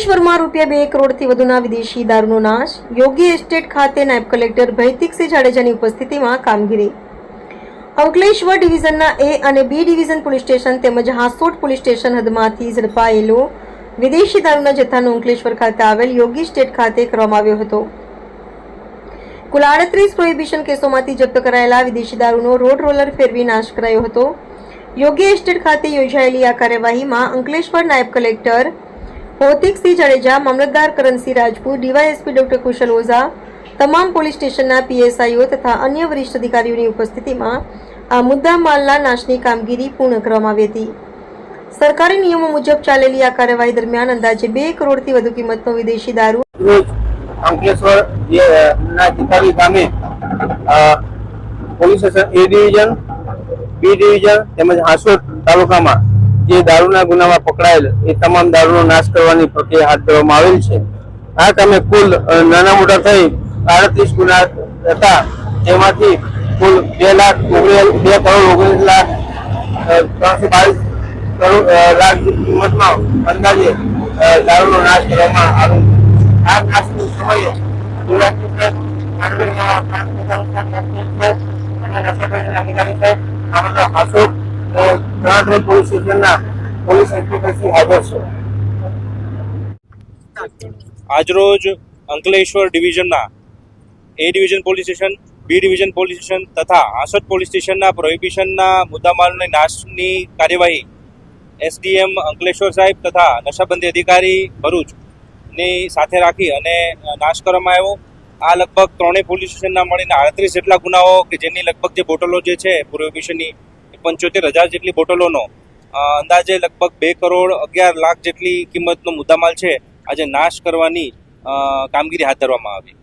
અંકલેશ્વરમાં ₹2 કરોડથી વધુના વિદેશી દારૂનો નાશ. યોગી એસ્ટેટ ખાતે નાયબ કલેક્ટર ભૈતિકસિંહ જાડેજાની ઉપસ્થિતિમાં કામગીરી. અંકલેશ્વર ડિવિઝનના A અને B ડિવિઝન પોલીસ સ્ટેશન તેમજ હાંસોટ પોલીસ સ્ટેશન હદમાંથી ઝડપાયેલો વિદેશી દારૂના જથ્થાનો અંકલેશ્વર ખાતે આવેલ યોગી એસ્ટેટ ખાતે કરવામાં આવ્યો હતો. કુલ 38 પ્રોહિબિશન કેસોમાંથી જપ્ત કરાયેલા વિદેશી દારૂનો રોડ રોલર ફેરવી નાશ કરાયો હતો. યોગી એસ્ટેટ ખાતે યોજાયેલી આ કાર્યવાહીમાં અંકલેશ્વર નાયબ કલેક્ટર ભૌતિકસિંહ જાડેજા, મામલતદાર કરણસિંહ રાજપૂત, ડીવાયએસપી ડોક્ટર કુશલ ઓઝા, તમામ પોલીસ સ્ટેશનના પીએસઆઈઓ તથા અન્ય વરિષ્ઠ અધિકારીઓની ઉપસ્થિતિમાં આ મુદ્દા માલના નાશની કામગીરી પૂર્ણ કરવામાં આવી હતી. સરકારી નિયમો મુજબ ચાલેલી આ કાર્યવાહી દરમિયાન અંદાજે 2 કરોડથી વધુ કિંમતનો વિદેશી દારૂ અંકલેશ્વર ના ચિતાલી ગામે police station A division, B division તેમજ હાંસોટ તાલુકામાં જે દારૂના ગુનામાં પકડાયેલ એ તમામ દારૂનો નાશ કરવાની પ્રક્રિયા હાથ ધરવામાં આવેલ છે. આ કામે કુલ નાના મોટા થઈ 38 ગુના હતા, જેમાંથી કુલ 2,19,322,322 કિંમતમાં અંદાજે દારૂનો નાશ કરવામાં આવ્યો. આ નાશની સમયે પોલીસ સ્ટેશનના પોલીસ ઇન્સ્પેક્ટર હાજર છે. આજરોજ અંકલેશ્વર ડિવિઝનના A division police station, B division police station તથા હાંસોટ પોલીસ સ્ટેશનના પ્રોહિબિશનના મુદ્દામાલની નાશની કાર્યવાહી SDM અંકલેશ્વર સાહેબ તથા નશાબંધી અધિકારી ભરૂચની સાથે રાખી અને નાશ કરવામાં આવ્યો. આ લગભગ 3 પોલીસ સ્ટેશનના મળીને 38 જેટલા ગુનાઓ કે જેની લગભગ જે બોટલો જે છે પ્રોહિબિશનની 75,000 જેટલી બોટલોનો અંદાજે લગભગ 2 કરોડ 11 લાખ જેટલી કિંમતનો મુદ્દામાલ છે આજે નાશ કરવાની કામગીરી હાથ ધરવામાં આવી.